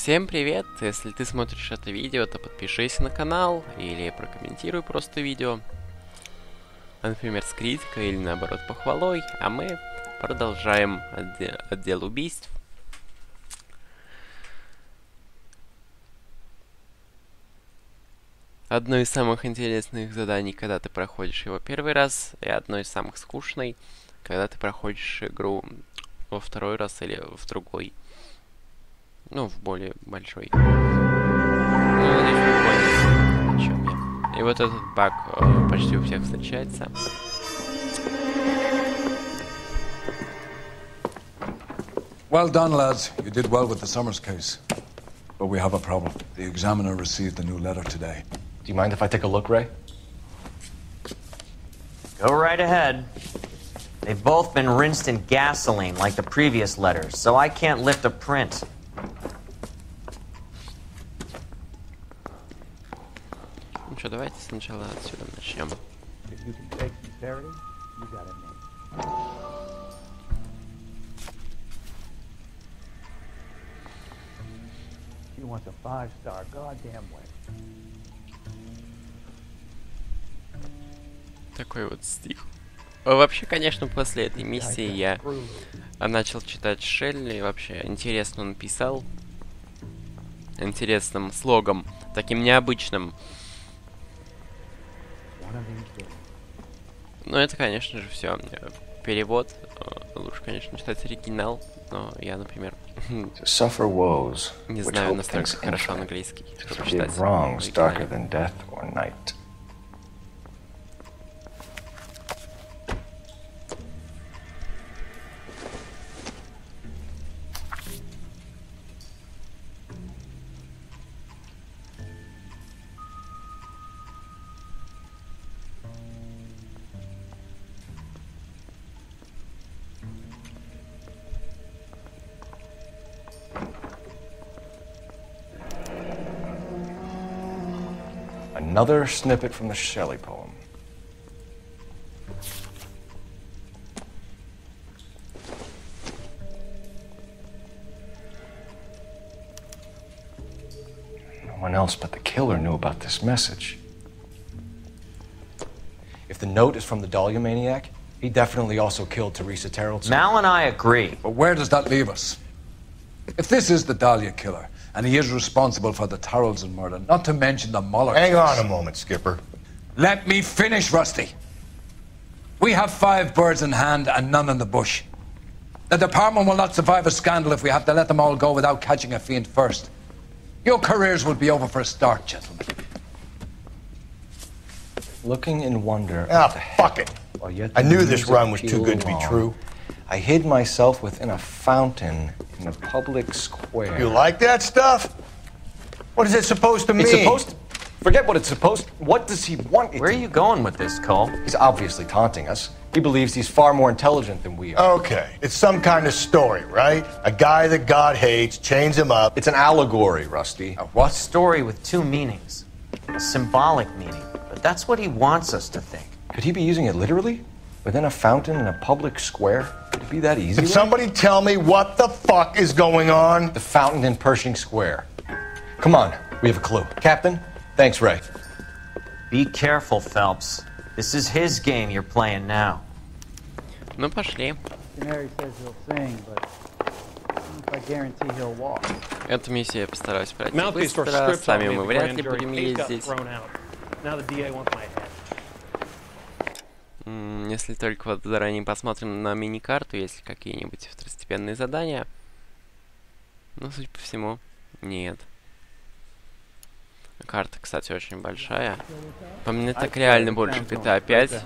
Всем привет! Если ты смотришь это видео, то подпишись на канал или прокомментируй просто видео. Например, с критикой или наоборот похвалой. А мы продолжаем отдел убийств. Одно из самых интересных заданий, когда ты проходишь его первый раз, и одно из самых скучных, когда ты проходишь игру во второй раз или в другой. Ну, в более большой. Ну, надеюсь, вы поняли, о чем я. И вот этот баг почти у всех встречается. Well done, lads. You did well with the Summers case. But we have a problem. The examiner received a new letter today. Do you mind if I take a look, Ray? Go right ahead. They've both been rinsed in gasoline like the previous letters, so I can't lift a print. Ну что, давайте сначала отсюда начнем. She wants a 5-star goddamn way. Такой вот стих. Вообще, конечно, после этой миссии я начал читать Шелли. Вообще, интересно он писал. Интересным слогом. Таким необычным. Ну, это, конечно же, все. Перевод. Лучше, конечно, читать оригинал. Но я, например, не знаю настолько хорошо английский, чтобы читать оригинал. Another snippet from the Shelley poem. No one else but the killer knew about this message. If the note is from the Dahlia maniac, he definitely also killed Teresa Terrell. Mal and I agree. But where does that leave us? If this is the Dahlia killer, and he is responsible for the Tarrelson murder, not to mention the Muller Hang case. on a moment, Skipper. Let me finish, Rusty. We have 5 birds in hand and none in the bush. The department will not survive a scandal if we have to let them all go without catching a fiend first. Your careers will be over for a start, gentlemen. Looking in wonder. Ah, fuck it. I knew this run was too good to be true. I hid myself within a fountain in a public square. You like that stuff? What is it supposed to mean? It's supposed to... Forget what it's supposed to... What does he want? Where are you going with this, Cole? He's obviously taunting us. He believes he's far more intelligent than we are. Okay, it's some kind of story, right? A guy that God hates, chains him up. It's an allegory, Rusty. A what? Story with 2 meanings. A symbolic meaning. But that's what he wants us to think. Could he be using it literally? Within a fountain in a public square? Could it be that easy? Can somebody tell me what the fuck is going on? The fountain in Pershing Square. Come on, we have a clue. Captain, thanks, Ray. Be careful, Phelps. This is his game you're playing now. Ну, пошли. Canary says he'll sing, but I guarantee he'll walk. Эту миссию я постараюсь пройти быстро. Сами мы вряд ли будем ездить. Если только вот заранее посмотрим на мини-карту, есть ли какие-нибудь второстепенные задания. Ну, судя по всему, нет. Карта, кстати, очень большая. По мне так реально больше GTA 5.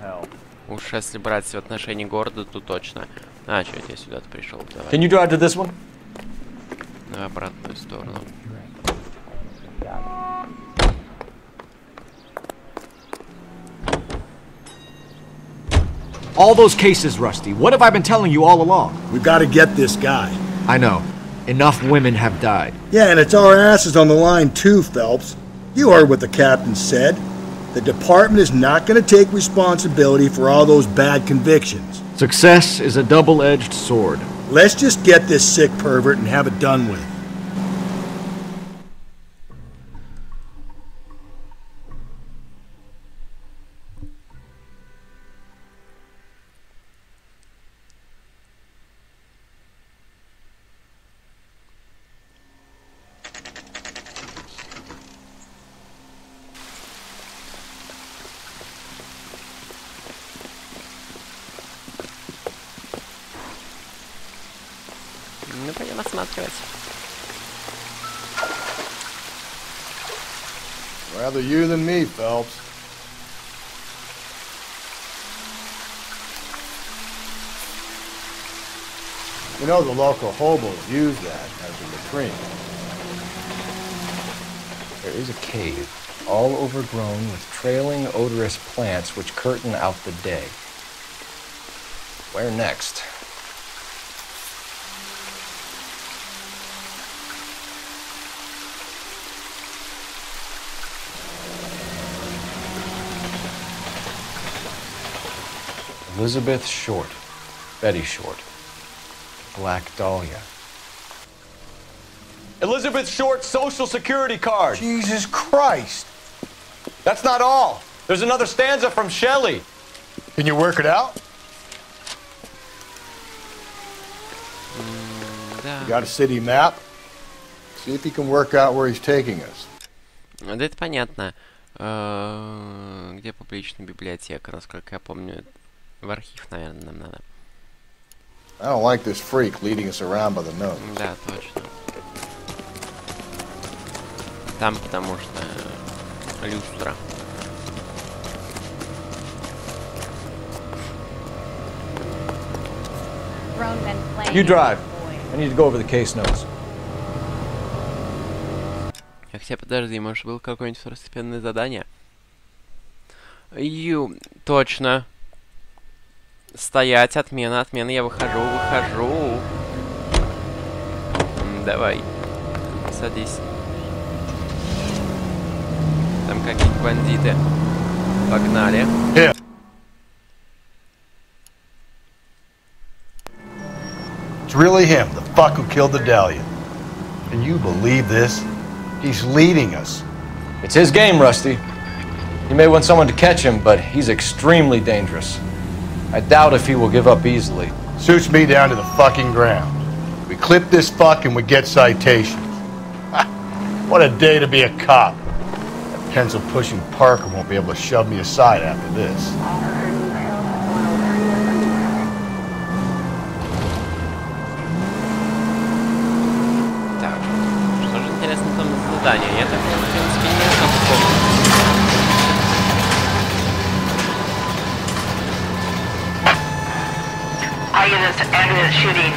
Уж если брать в отношении города, то точно. А, что я сюда-то пришел? Давай. Can you drive to this one? В обратную сторону. All those cases, Rusty. What have I been telling you all along? We've got to get this guy. I know. Enough women have died. Yeah, and it's our asses on the line too, Phelps. You heard what the captain said. The department is not going to take responsibility for all those bad convictions. Success is a double-edged sword. Let's just get this sick pervert and have it done with. просматривать. Rather you than me, Phelps. You know the local hobos use that as a latrine. There is a cave, all overgrown with trailing, odorous plants which curtain out the day. Where next? Elizabeth Short, Betty Short, Black Dahlia. Elizabeth Short's Social Security card. Jesus Christ. That's not all. There's another stanza from Shelley. Can you work it out? Да. You got a city map? See if you can work out where he's taking us. Да это понятно. Где публичная библиотека, насколько я помню. В архив, наверное, нам надо. I don't like this freak leading us around by the nose. Да, точно. Там потому что люстра. You drive. I need to go over the case notes. Хотя, подожди, может, было какое-нибудь второстепенное задание? Точно. Стоять, отмена, отмена, я выхожу. Давай. Садись. Там какие-то бандиты. Погнали. It's really him, the fuck who killed the Dahlia. Can you believe this? He's leading us. It's his game, Rusty. You may want someone to catch him, but he's extremely dangerous. I doubt if he will give up easily. Suits me down to the fucking ground. We clip this fuck and we get citations. What a day to be a cop. That pencil-pushing Parker won't be able to shove me aside after this. Так, что же интересно там за задание? Я так, в принципе, не особо помню. All units, ambulance shooting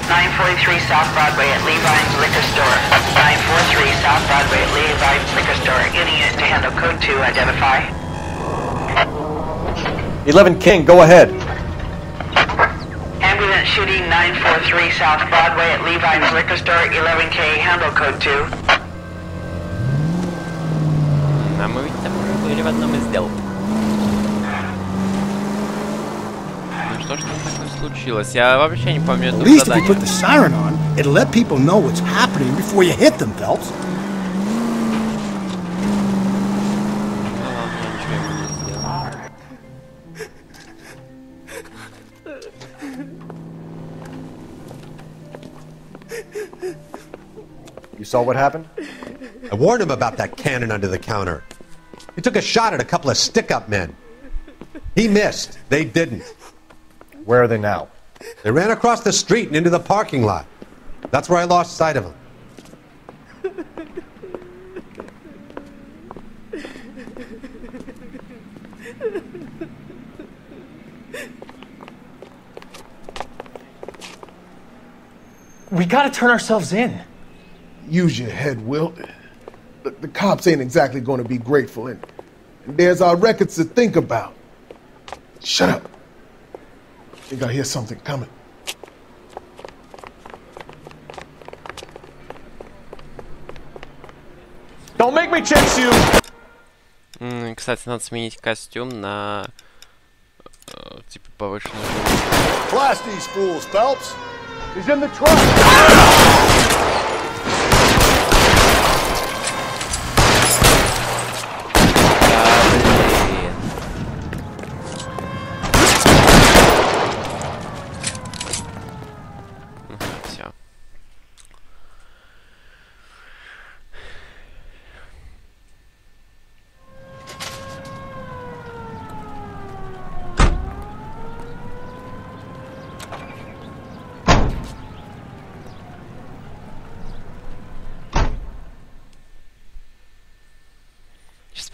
943 South Broadway at Levine's Liquor Store. 943 South Broadway at Levine's Liquor Store. Any unit to handle code 2, identify. 11 King, go ahead. Ambulance shooting 943 South Broadway at Levine's Liquor Store. 11K, handle code 2. А мы ведь там уже были в одном из дел. Что ж там такое случилось? Я вообще не помню это At least if you задание. put the siren on, it'll let people know what's happening before you hit them, Phelps. Ну ладно, я ничего ему не сделал. You saw what happened? I warned him about that cannon under the counter. He took a shot at a couple of stick-up men. He missed. They didn't. Where are they now? They ran across the street and into the parking lot. That's where I lost sight of them. We gotta turn ourselves in. Use your head, Wilt. The cops ain't exactly going to be grateful, and there's our records to think about. Shut up. I think I hear something coming. Don't make me chase you! Кстати, надо сменить костюм на типа повышенную. Blast these fools, Phelps. He's in the truck. Все.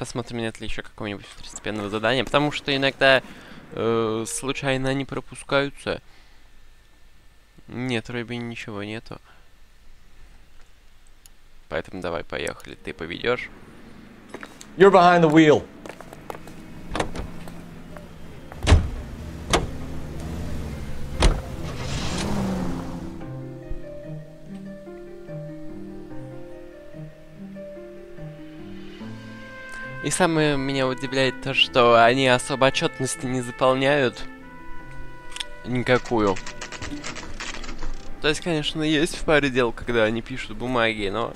посмотрим, нет ли еще какого-нибудь второстепенного задания, потому что иногда случайно они пропускаются. Нет, вроде ничего нету. Поэтому давай, поехали. Ты поведешь. You're behind the wheel. И самое меня удивляет то, что они особо отчетности не заполняют. Никакую. То есть, конечно, есть в паре дел, когда они пишут бумаги, но...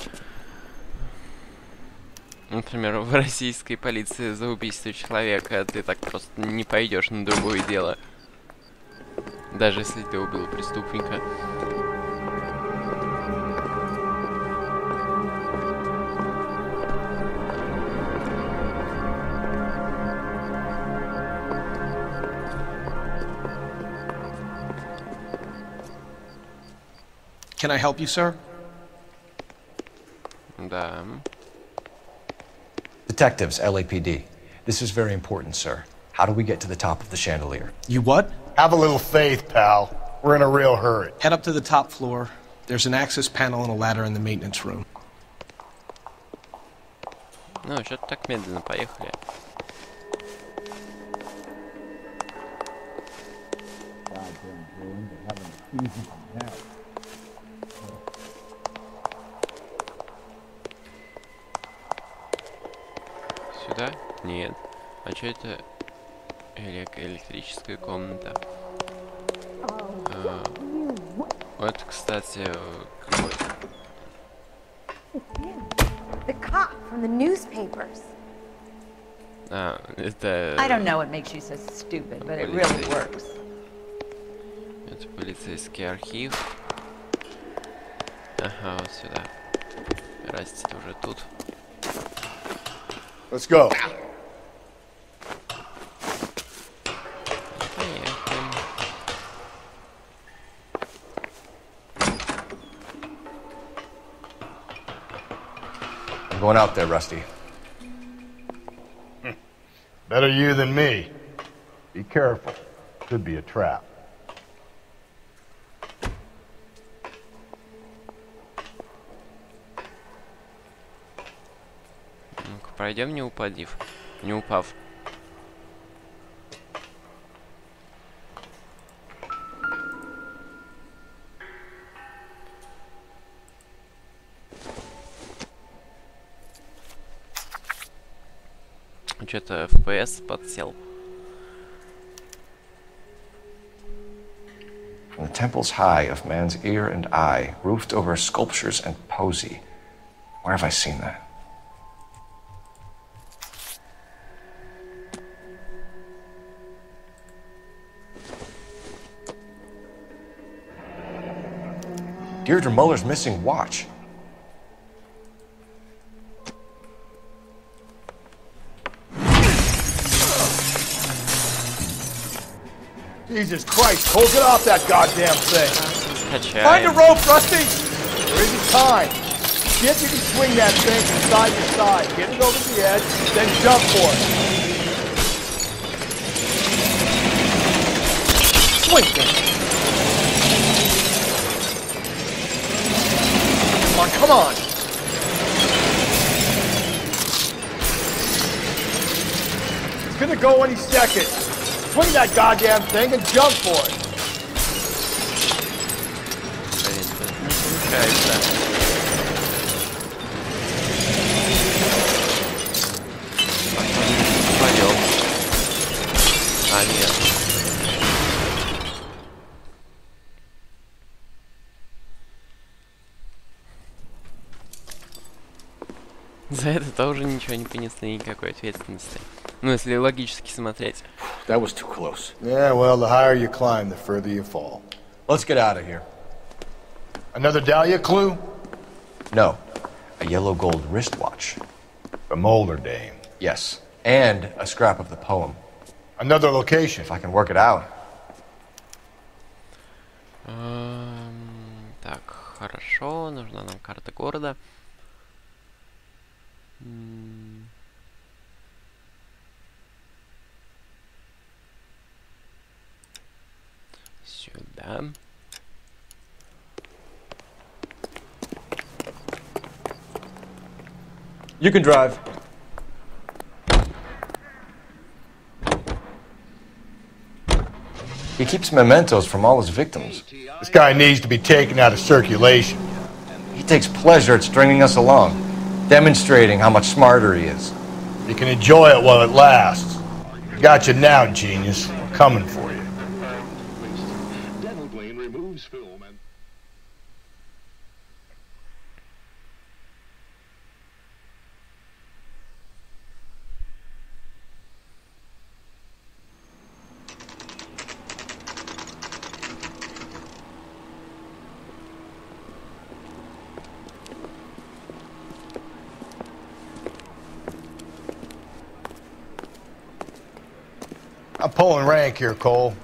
Например, в российской полиции за убийство человека ты так просто не пойдешь на другое дело. Даже если ты убил преступника. Can I help you, sir? Да. Detectives, LAPD. This is very important, sir. How do we get to the top of the chandelier? You what? Have a little faith, pal. We're in a real hurry. Head up to the top floor. There's an access panel and a ladder in the maintenance room. Ну, что-то так медленно, поехали. Сюда? Нет. А что это? Электрическая комната. Вот, кстати, The cop from the newspapers. это... I don't know what makes you so stupid, but it really works. Это полицейский архив. Ага, вот сюда. Расти уже тут. Let's go. I'm going out there, Rusty. Better you than me. Be careful. Could be a trap. Ну-ка, пройдем, не упав. Что-то FPS подсел. From the temples high of man's ear and eye, roofed over sculptures and poesy. Where have I seen that? Deirdre Muller's missing watch. Jesus Christ, Cole, get off that goddamn thing. Find a rope, Rusty. There isn't time. See if you can swing that thing from side to side. Get it over the edge, then jump for it. Swing it. Come on. It's gonna go any second. Swing that goddamn thing and jump for it. За это тоже ничего не понесли, никакой ответственности. Ну, если логически смотреть. That was too close. Yeah, well, the higher you climb, the further you fall. Let's get out of here. Another Dahlia clue? No. A yellow gold wristwatch. From Molder Dame. Yes. And a scrap of the poem. Another location. If I can work it out. Так, хорошо. Нужна нам карта города. Сюда. You can drive. He keeps mementos from all his victims. This guy needs to be taken out of circulation. He takes pleasure at stringing us along, demonstrating how much smarter he is. You can enjoy it while it lasts. I got you now, genius. I'm coming for you. I'm pulling rank here, Cole.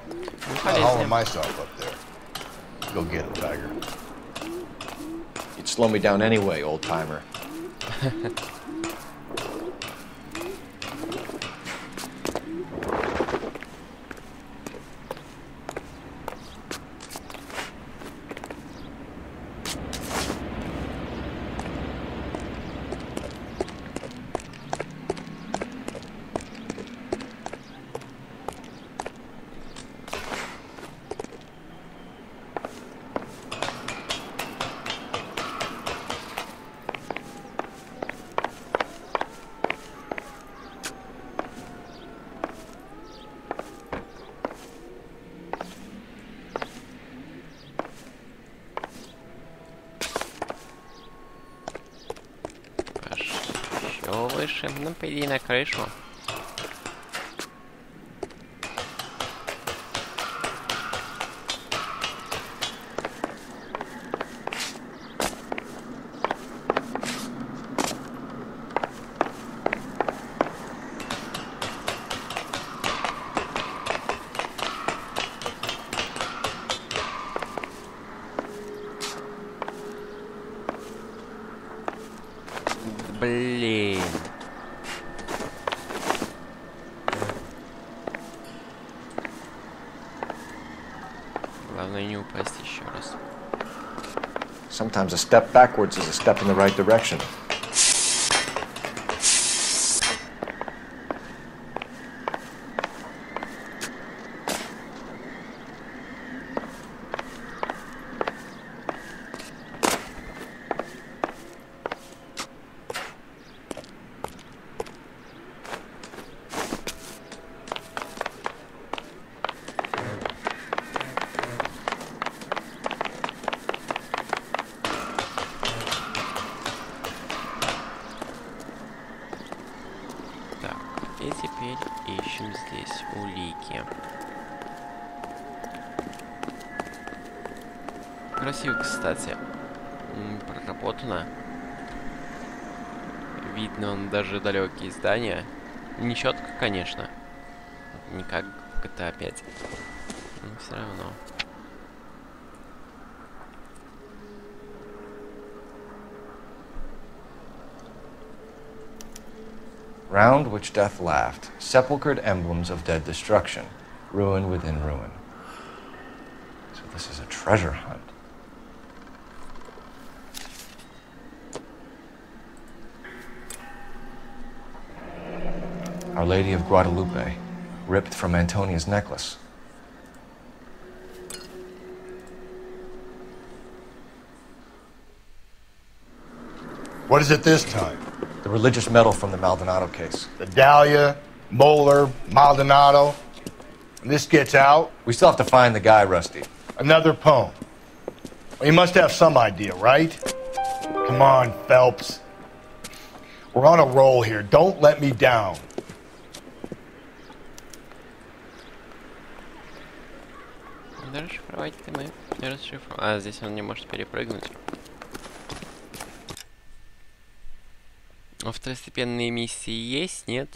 I'm hauling myself up there. Go get him, Tiger. You'd slow me down anyway, old-timer. Выше, ну, по идее, на крышу. Блин. Главное не упасть еще раз. Sometimes a step backwards is a step in the right direction. И теперь ищем здесь улики. Красиво, кстати. Проработано. Видно он даже далекие здания. Не четко, конечно. Не как в GTA 5. Но все равно. Round which death laughed, sepulchred emblems of dead destruction, ruin within ruin. So this is a treasure hunt. Our Lady of Guadalupe, ripped from Antonia's necklace. What is it this time? The religious medal from the Maldonado case. The Dahlia, Molar, Maldonado. And this gets out? We still have to find the guy, Rusty. Another poem. Well, you must have some idea, right? Come on, Phelps. We're on a roll here. Don't let me down. Расшифровать-то мы не расшифруем. А, здесь он не может перепрыгнуть. Второстепенные миссии есть, нет?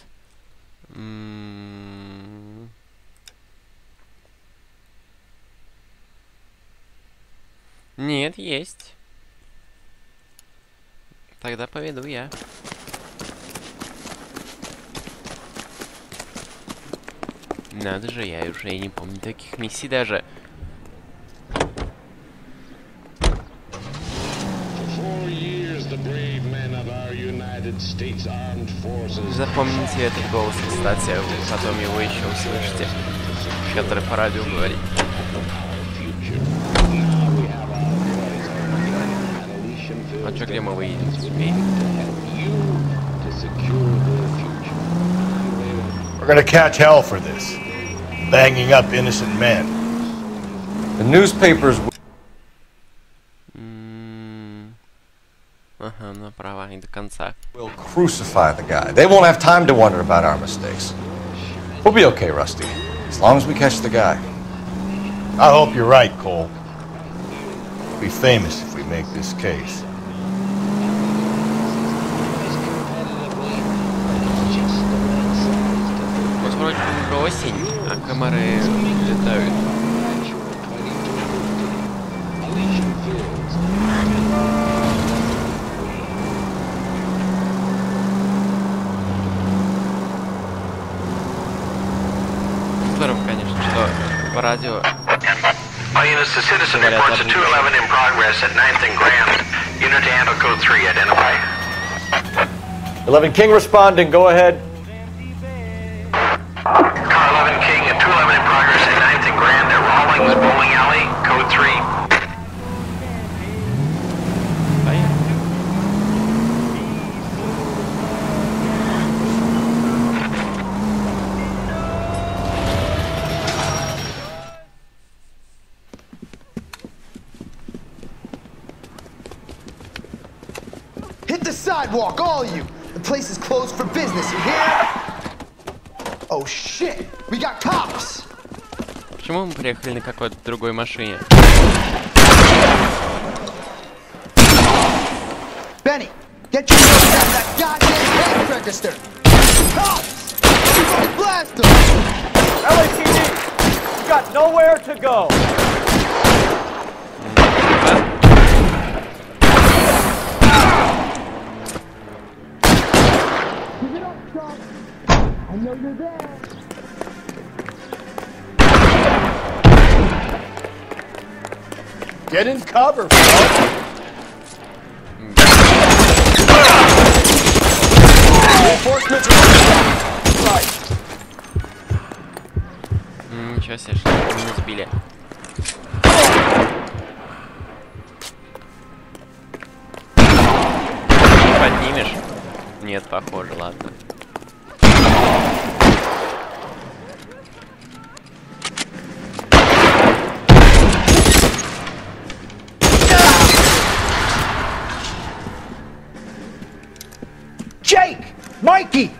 Нет, есть. Тогда поведу я. Надо же, я уже и не помню таких миссий даже. Запомните этот голос, кстати, вы потом его еще услышите, который по радио говорит. А чё, где мы выедем теперь? We're gonna catch hell for this. Banging up innocent men. The newspapers... Ага, направо и до конца. will crucify the guy. They won't have time to wonder about our mistakes. We'll be okay, Rusty. As long as we catch the guy. I hope you're right, Cole. We'll be famous if we make this case. Вот вроде бы осень, а комары летают. Здорово, конечно, что по радио Units to citizen reports a 211 in progress at 9th and Grand. Unit to handle code 3, identify. 11 King responding, go ahead. Car 11 King, a 211 in progress at 9th and Grand at Rawlings Bowling Alley, code 3. Hit the sidewalk, all of you! The place is closed for business, you hear? Oh shit! We got cops! Почему мы приехали на какой-то другой машине? Benny, get your nose out of that goddamn cash register! Cops! Everybody blast them! LAPD, you got nowhere to go. I know you're there! Get in cover, folks. Reinforcements right. Ничего себе, что не сбили. Поднимешь? Нет, похоже, ладно. Jake! Mikey!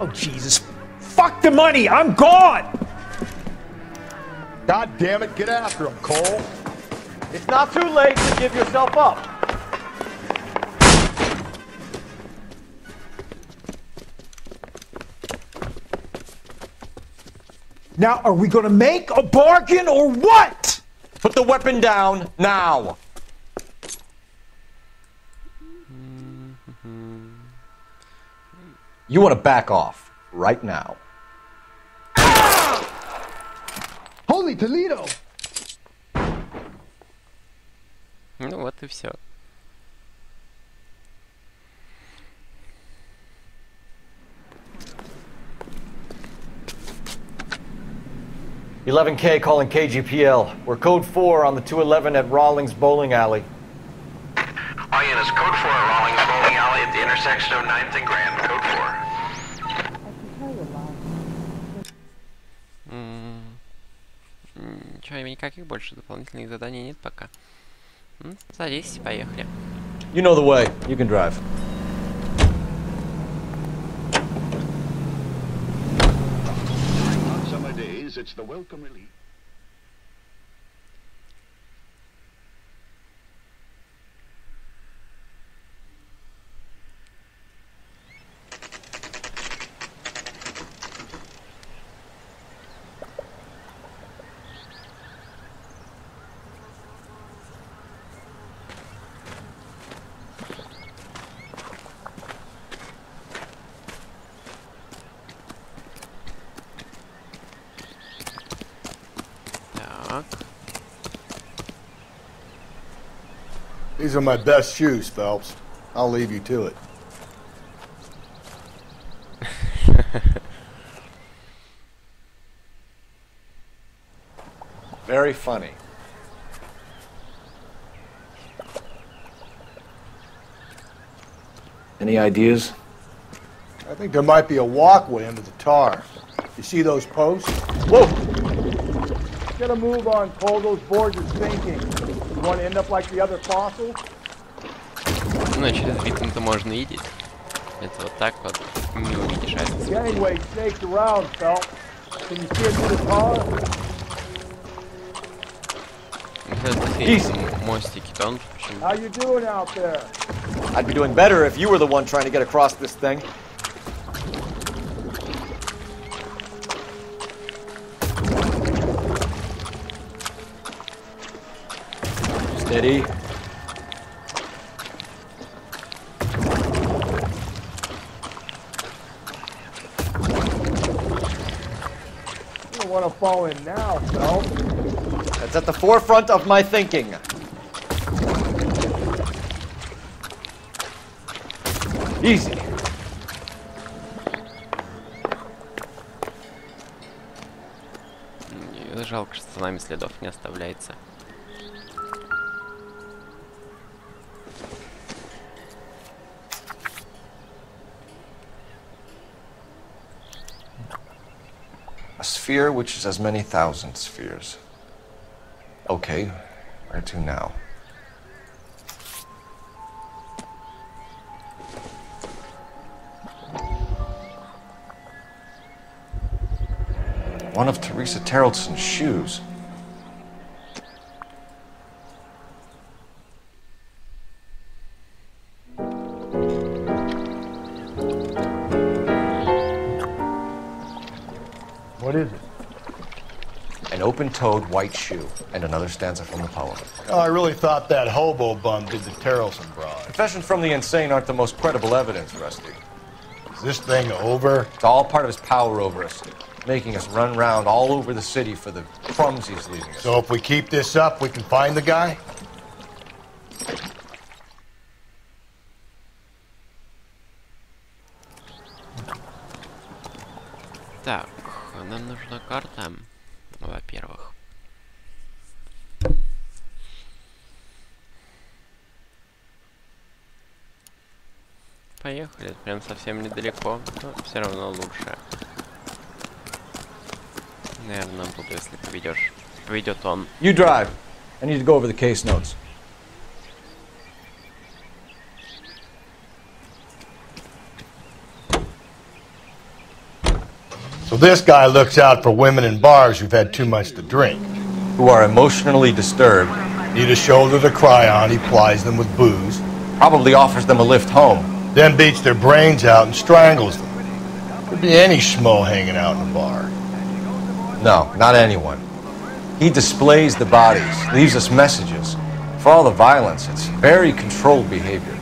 Oh, Jesus. Fuck the money! I'm gone! God damn it, get after him, Cole. It's not too late to give yourself up. Now, are we gonna make a bargain or what? Put the weapon down now. You want to back off right now. Holy Toledo! Ну вот и все. $11K calling KGPL. We're code 4 on the 211 at Rawlings Bowling Alley. All units, code 4 at Rawlings Bowling Alley at the intersection of 9th and Grand, code 4. Чё, никаких больше дополнительных заданий нет пока. Садись, поехали. You know the way. You can drive. On summer days, it's the welcome relief. These are my best shoes, Phelps. I'll leave you to it. Very funny. Any ideas? I think there might be a walkway under the tar. You see those posts? Whoa! Get a move on, Cole. Those boards are sinking. You want to end up like the other fossils? Ну, через ритм-то можно видеть. Это вот так вот не увидишь разницу. Gangway snakes around, Phelps. Can you see it through the tar? Мостики-то он почему? How you doing out there? I'd be doing better if you were the one trying to get across this thing. Steady. You don't want to fall in now, Phelps. That's at the forefront of my thinking. Easy. Жалко, что за нами следов не оставляется. A sphere which is as many thousand spheres. Okay, where to now? One of Teresa Terreldson's shoes. What is it? An open-toed white shoe, and another stanza from the poem. Oh, I really thought that hobo bum did the Terrelson broad. Confessions from the insane aren't the most credible evidence, Rusty. Is this thing over? It's all part of his power over us, making us run round all over the city for the crumbs he's leaving us. So if we keep this up, we can find the guy? Так, нам нужна карта, во-первых. Поехали, прям совсем недалеко, но все равно лучше. Наверное, буду, если поведет он. You drive. I need to go over the case notes. So this guy looks out for women in bars who've had too much to drink. Who are emotionally disturbed. Need a shoulder to cry on, he plies them with booze. Probably offers them a lift home. Then beats their brains out and strangles them. Could be any schmo hanging out in a bar. No, not anyone. He displays the bodies, leaves us messages. For all the violence, it's very controlled behavior.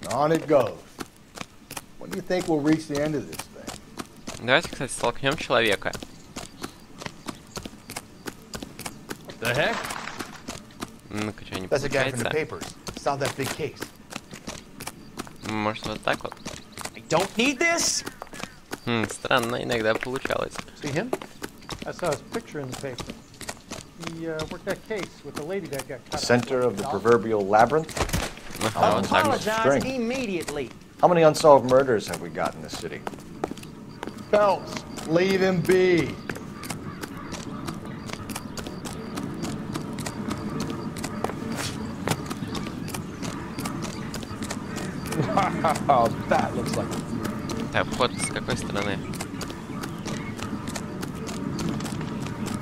On it goes. When do you think we'll reach the end of this thing? Давайте, кстати, столкнем человека. The heck? Ну-ка, что, не That's a guy from the получается? papers. Solved that big case. Может, вот так вот? I don't need this. Странно, иногда получалось. See him? I saw his picture in the paper. He worked that case with the lady that got cut. Center of the proverbial labyrinth? Ага, вот так вот. Apologize immediately. How many unsolved murders have we got in this city? Phelps, leave him be. Wow, that looks like... Так, вход с какой стороны?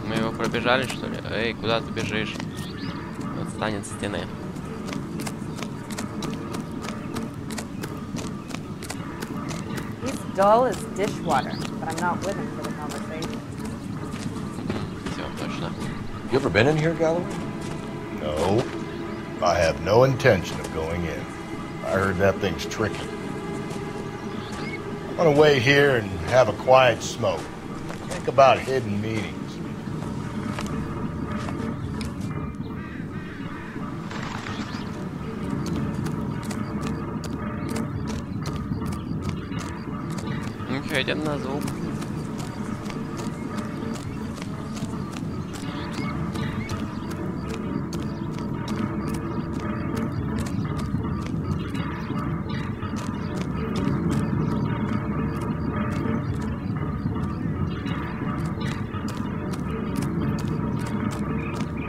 Мы его пробежали, что ли? Эй, куда ты бежишь? Отстань от стены. dull as dishwater, but I'm not with him for the conversation. You ever been in here, Galloway? No. I have no intention of going in. I heard that thing's tricky. I'm gonna wait here and have a quiet smoke. Think about hidden meetings. Ничего, идем на звук.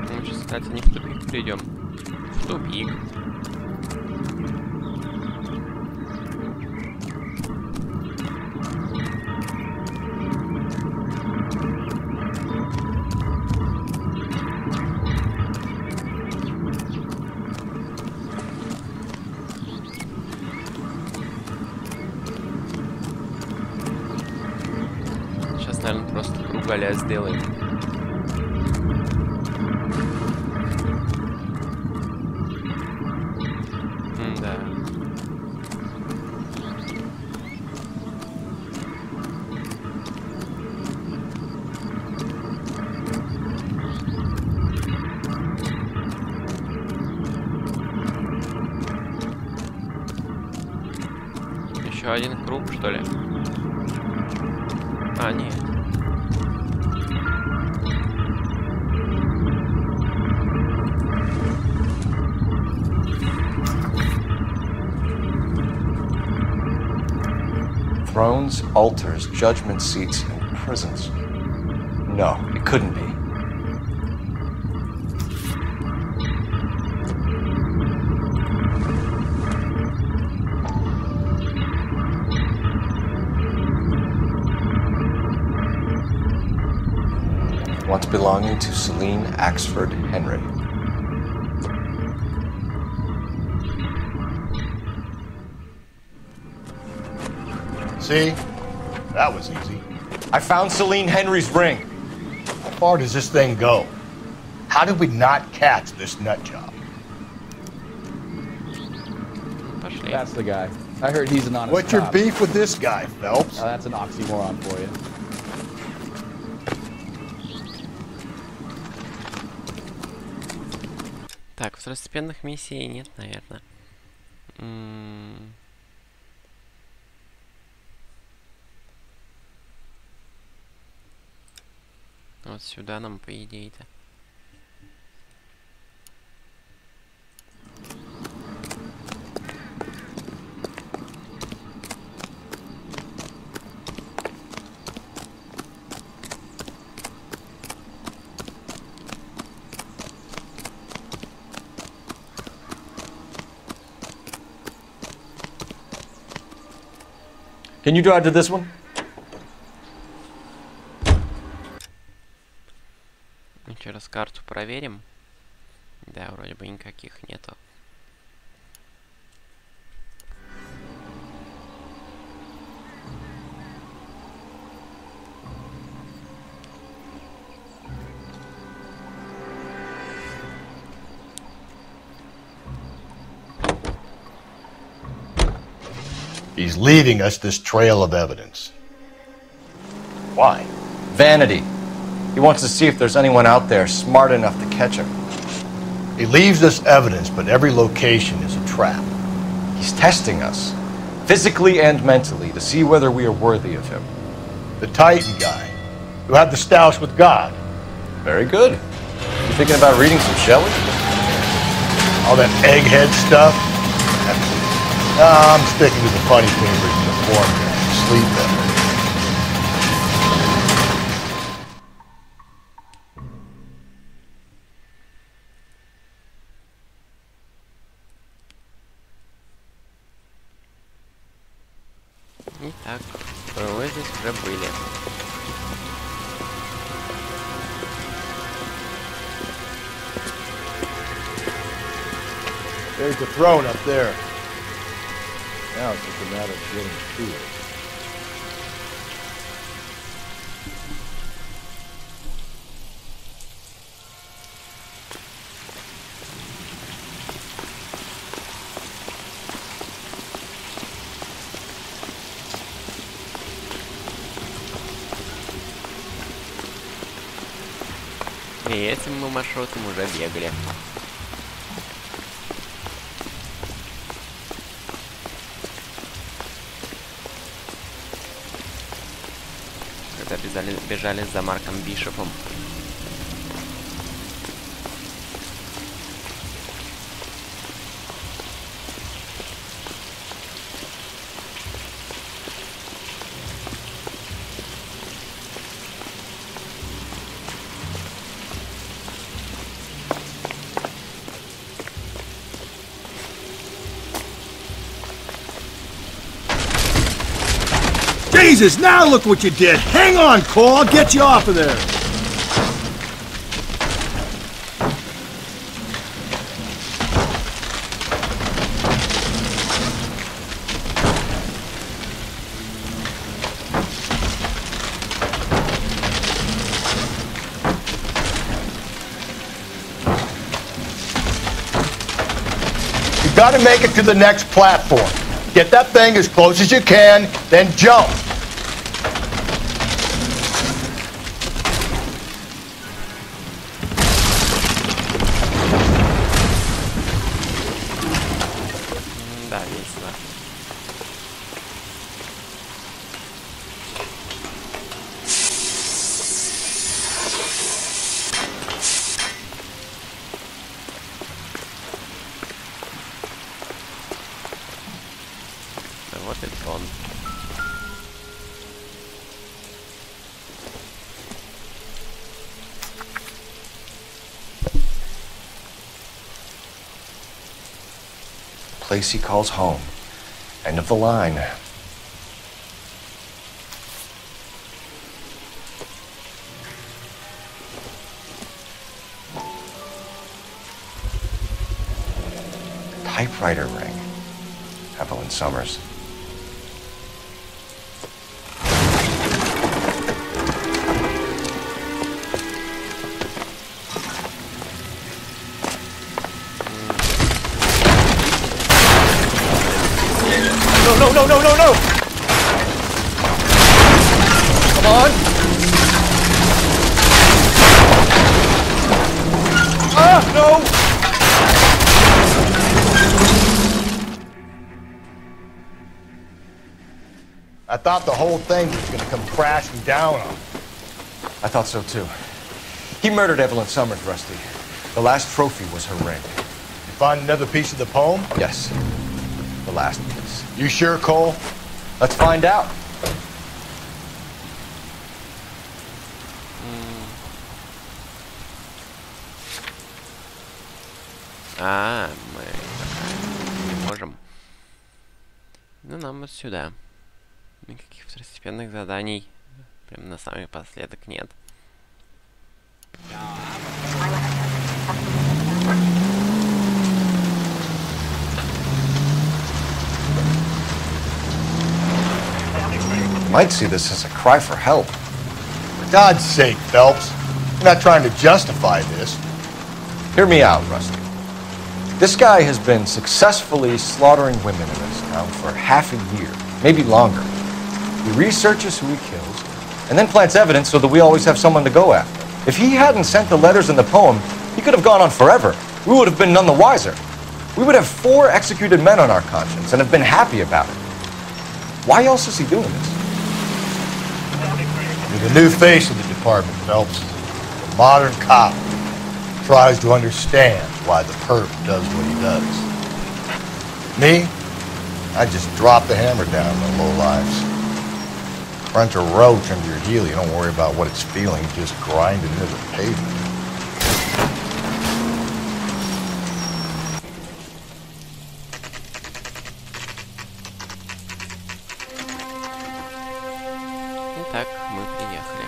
Мы сейчас, кстати, не в тупик придем. В тупик. Сейчас, наверное, просто круг а-ля сделаем. Да. Еще один круг, что ли? А, нет. Thrones, altars, judgment seats, and prisons. No, it couldn't be. Once belonging to Celine Axford Henry. See? That was easy. I found Celine Henry's ring. How far does this thing go? How did we not catch this nut job? That's the guy. I heard he's an honest What's your cop. beef with this guy, Phelps? That's an oxymoron for you. Так, второстепенных миссий нет, наверное. Вот сюда нам, по идее-то. Can you drive to this one? Еще раз карту проверим. Да, вроде бы никаких нету. He's leaving us this trail of evidence. Why? Vanity. He wants to see if there's anyone out there smart enough to catch him. He leaves us evidence, but every location is a trap. He's testing us, physically and mentally, to see whether we are worthy of him. The Titan guy, who had the stoush with God. Very good. You thinking about reading some Shelley? All that egghead stuff? I'm sticking to the funny papers and the form guy. Sleep better. Итак, вы здесь уже были. There's the throne up there. Now it's just a matter of getting to it. И этим мы маршрутом уже бегали. Когда бежали за Марком Бишопом. Jesus, now look what you did! Hang on, Cole, I'll get you off of there! You gotta make it to the next platform. Get that thing as close as you can, then jump. Да, весело. Вот это он. Place he calls home. End of the line. Typewriter ring. Evelyn Summers. No, no, no, no, no! Come on! Ah, no! I thought the whole thing was gonna come crashing down on him. I thought so too. He murdered Evelyn Summers, Rusty. The last trophy was her ring. You find another piece of the poem? Yes. The last piece. You sure, Cole? Let's find out. А, мы не можем. Ну, нам вот сюда. Никаких второстепенных заданий прям на самый последок нет. Might see this as a cry for help. For God's sake, Phelps. You're not trying to justify this. Hear me out, Rusty. This guy has been successfully slaughtering women in this town for half a year, maybe longer. He researches who he kills, and then plants evidence so that we always have someone to go after. If he hadn't sent the letters in the poem, he could have gone on forever. We would have been none the wiser. We would have 4 executed men on our conscience and have been happy about it. Why else is he doing this? You're the new face of the department, Phelps. The modern cop tries to understand why the perp does what he does. Me? I just drop the hammer down on the low lives. Crunch a roach under your heel, you don't worry about what it's feeling, you just grind it into the pavement. Итак, мы приехали.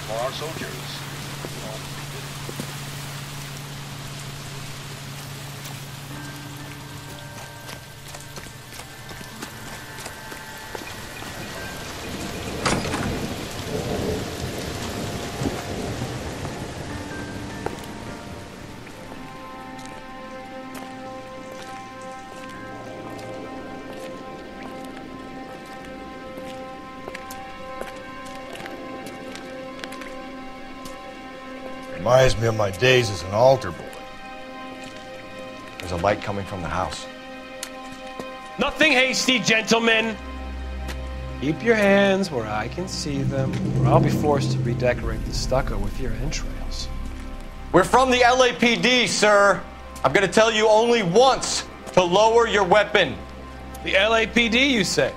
For our soldiers. Reminds me of my days as an altar boy. There's a light coming from the house. Nothing hasty, gentlemen. Keep your hands where I can see them, or I'll be forced to redecorate the stucco with your entrails. We're from the LAPD, sir. I'm gonna tell you only once to lower your weapon. The LAPD, you say?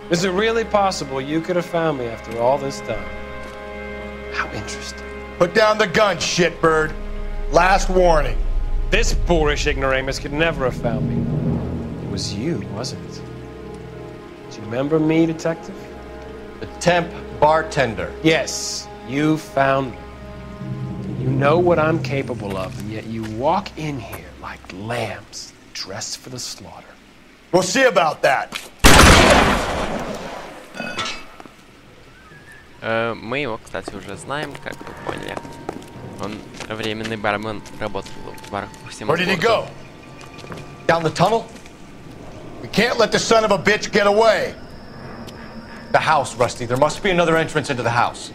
Is it really possible you could have found me after all this time? How interesting. Put down the gun, shitbird. Last warning. This boorish ignoramus could never have found me. It was you, wasn't it? Do you remember me, detective? The temp bartender. Yes, you found me. You know what I'm capable of, and yet you walk in here like lambs dressed for the slaughter. We'll see about that. Мы его, кстати, уже знаем, как вы поняли. Он временный бармен, работал в барах по всему городу. Where did he go? Down the tunnel? We can't let the son of a bitch get away. The house, Rusty. There must be another entrance into the house.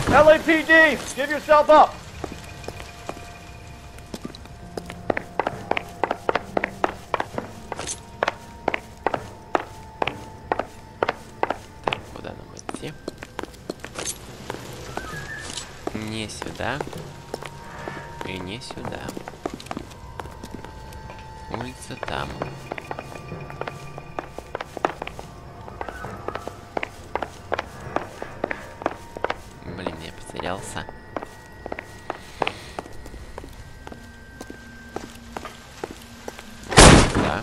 LAPD, give yourself up. Куда нам идти? Не сюда. И не сюда. Улица там. Блин, я потерялся. Да.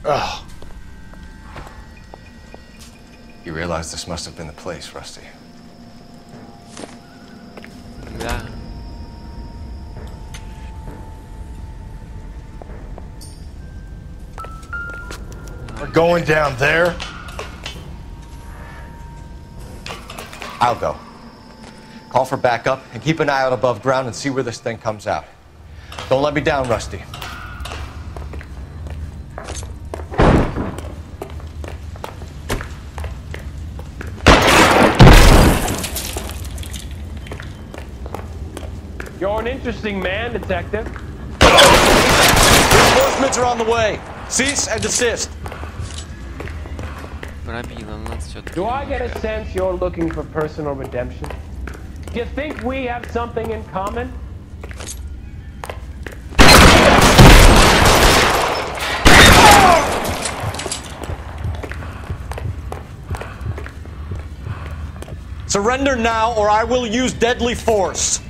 Ugh. You realize this must have been the place, Rusty. Да. We're going down there. I'll go. Call for backup and keep an eye out above ground and see where this thing comes out. Don't let me down, Rusty. You're an interesting man, detective. Reinforcements are on the way. Cease and desist. Do I get a sense you're looking for personal redemption? Do you think we have something in common? Surrender now or I will use deadly force.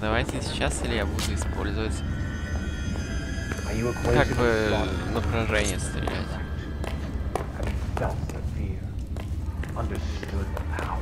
Давайте сейчас, или я буду использовать как бы на поражение стрелять. Felt the fear, understood the power.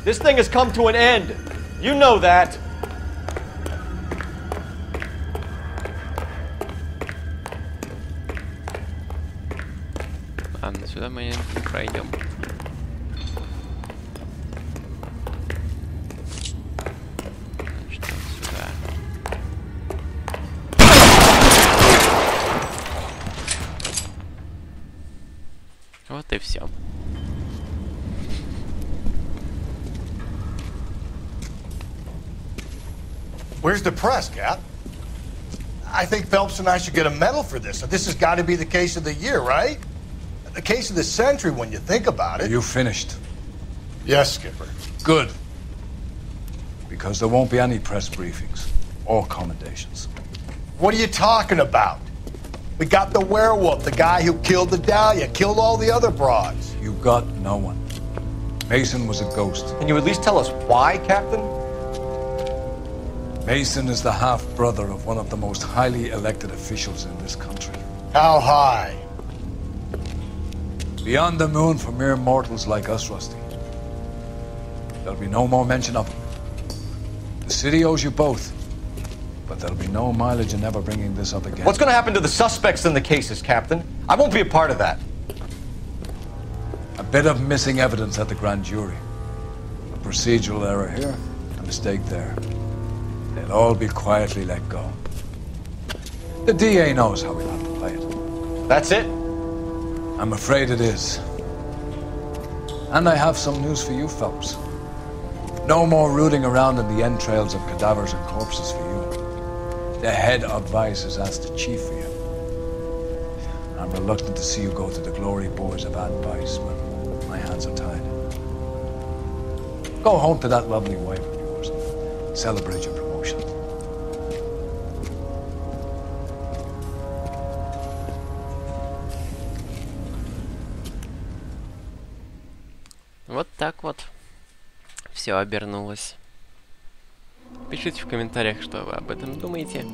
This thing has come to an end. You know that. Ладно, сюда мы не пройдем. Значит, сюда. Вот и все. Where's the press, Cap? I think Phelps and I should get a medal for this. This has got to be the case of the year, right? The case of the century when you think about it. You finished? Yes, Skipper. Good. Because there won't be any press briefings or commendations. What are you talking about? We got the werewolf, the guy who killed the Dahlia, killed all the other broads. You got no one. Mason was a ghost. Can you at least tell us why, Captain? Mason is the half-brother of one of the most highly elected officials in this country. How high? Beyond the moon for mere mortals like us, Rusty. There'll be no more mention of him. The city owes you both. But there'll be no mileage in ever bringing this up again. What's going to happen to the suspects in the cases, Captain? I won't be a part of that. A bit of missing evidence at the grand jury. A procedural error here, a mistake there. They'll all be quietly let go. The DA knows how we have to play it. That's it? I'm afraid it is. And I have some news for you folks. No more rooting around in the entrails of cadavers and corpses for you. The head of Vice has asked the chief for you. I'm reluctant to see you go to the glory boards of Ad Vice, but my hands are tied. Go home to that lovely wife of yours and celebrate your promotion. Вот так вот все обернулось. Пишите в комментариях, что вы об этом думаете.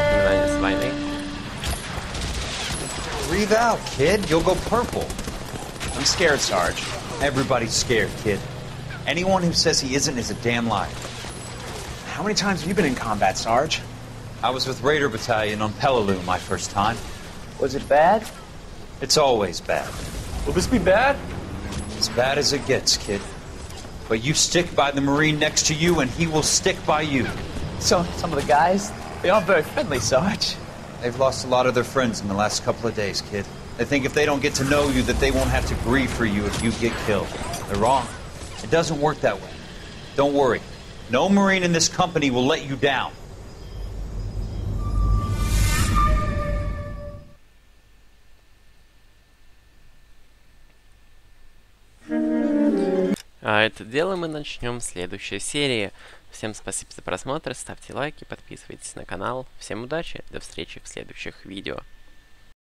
Напоминание с войны. Breathe out, kid. You'll go purple. I'm scared, Sarge. Everybody's scared, kid. Anyone who says he isn't is a damn liar. How many times have you been in combat, Sarge? I was with Raider Battalion on Peleliu my first time. Was it bad? It's always bad. Will this be bad? As bad as it gets, kid. But you stick by the Marine next to you, and he will stick by you. So, some of the guys, they aren't very friendly, Sarge. They've lost a lot of their friends in the last couple of days, kid. They think if they don't get to know you, that they won't have to grieve for you if you get killed. They're wrong. It doesn't work that way. Don't worry. No Marine in this company will let you down. А это дело мы начнем в следующей серии. Всем спасибо за просмотр, ставьте лайки, подписывайтесь на канал. Всем удачи, до встречи в следующих видео.